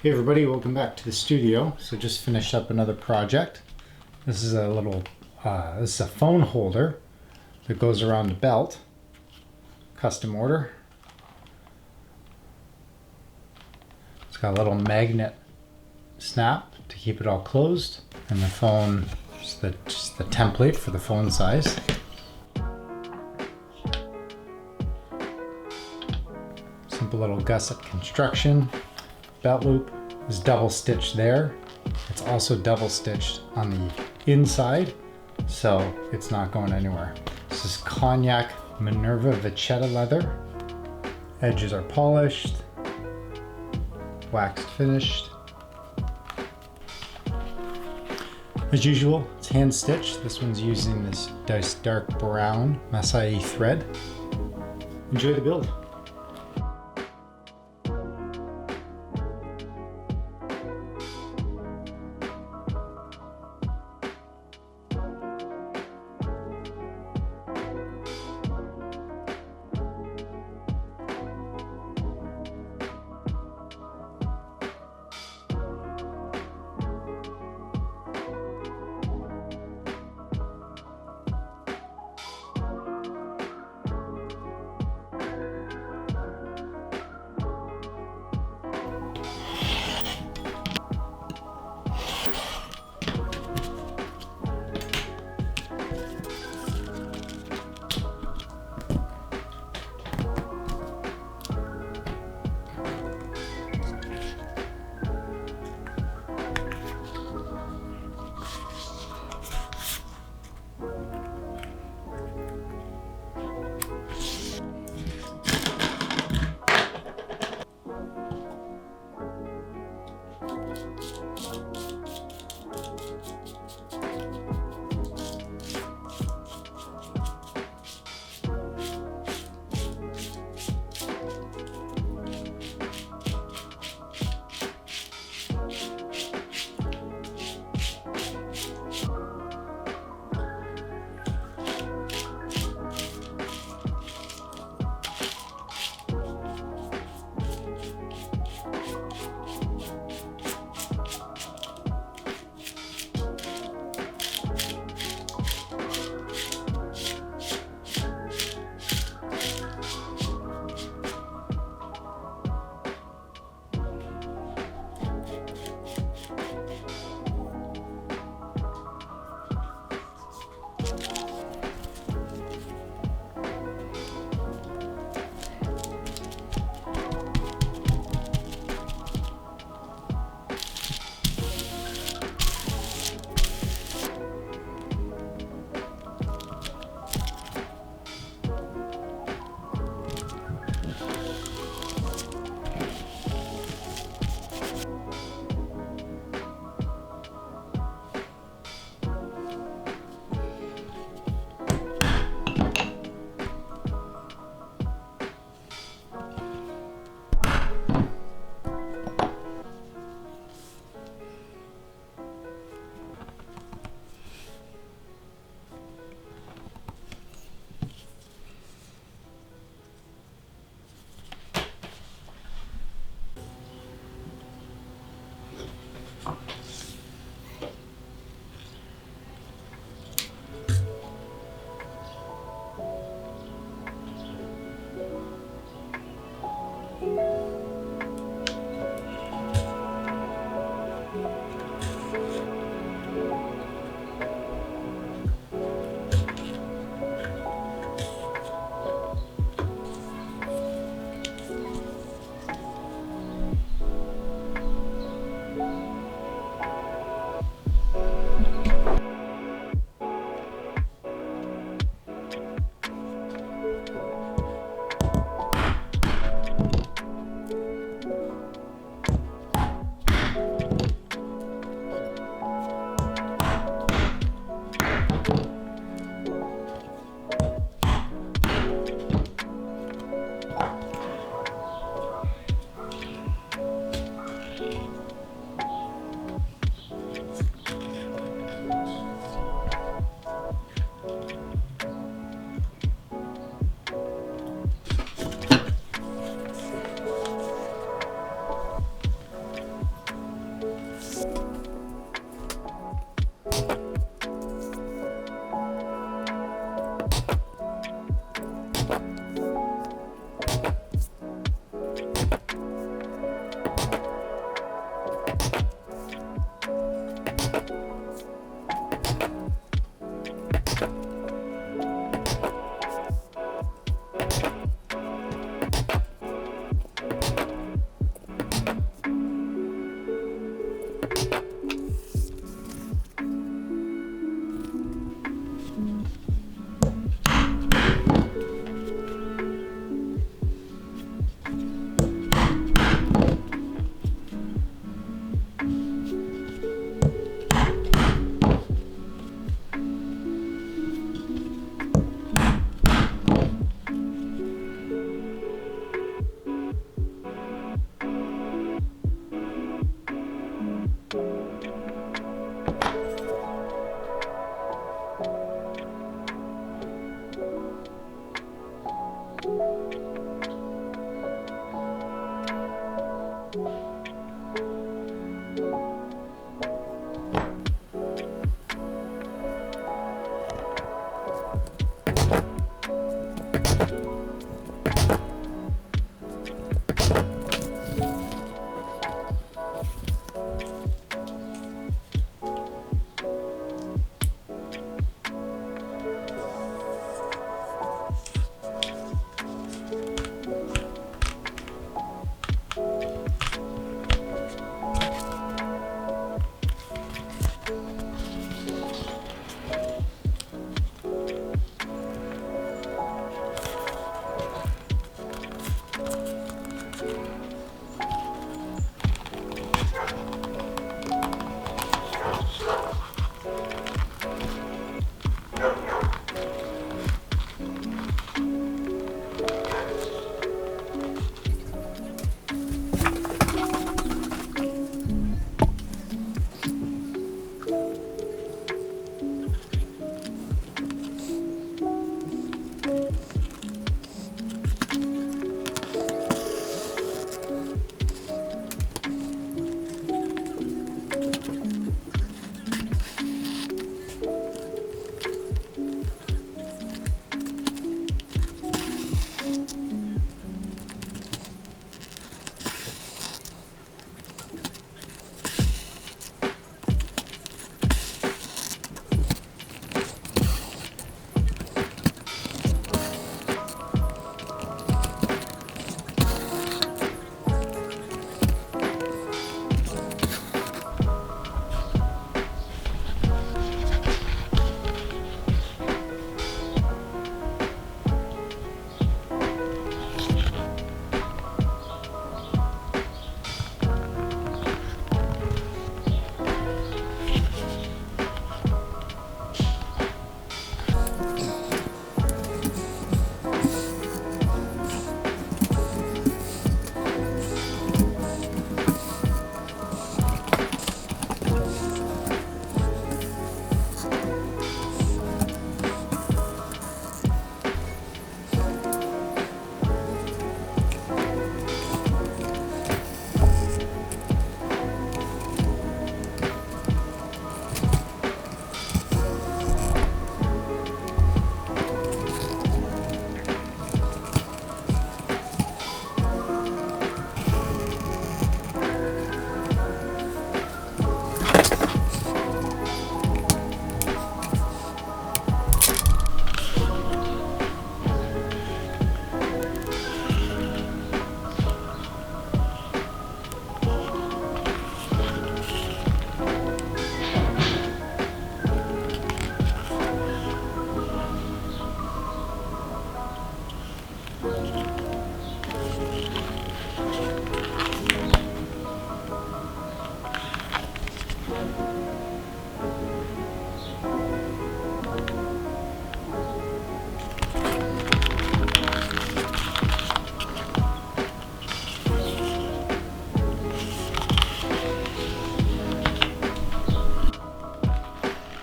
Hey everybody, welcome back to the studio. So just finished up another project. This is a phone holder that goes around the belt. Custom order. It's got a little magnet snap to keep it all closed, and the phone, just the template for the phone size. Simple little gusset construction. Belt loop is double stitched there. It's also double stitched on the inside, so it's not going anywhere. This is cognac Minerva Vachetta leather. Edges are polished, waxed finished. As usual, it's hand stitched. This one's using this nice dark brown Meisi thread. Enjoy the build.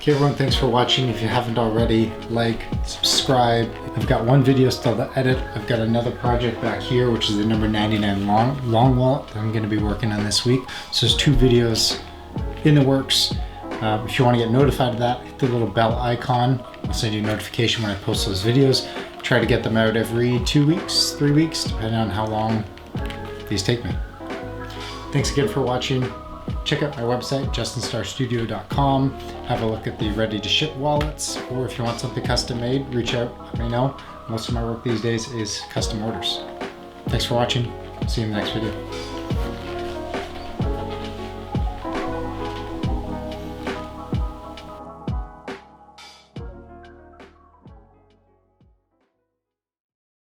Okay everyone, thanks for watching. If you haven't already, like, subscribe. I've got one video still to edit. I've got another project back here, which is the number 99 long wallet that I'm gonna be working on this week. So there's 2 videos in the works. If you wanna get notified of that, hit the little bell icon. I'll send you a notification when I post those videos. Try to get them out every 2 weeks, 3 weeks, depending on how long these take me. Thanks again for watching. Check out my website, justinstarstudio.com. Have a look at the ready-to-ship wallets, or if you want something custom made, reach out, let me know. Most of my work these days is custom orders. Thanks for watching. See you in the next video.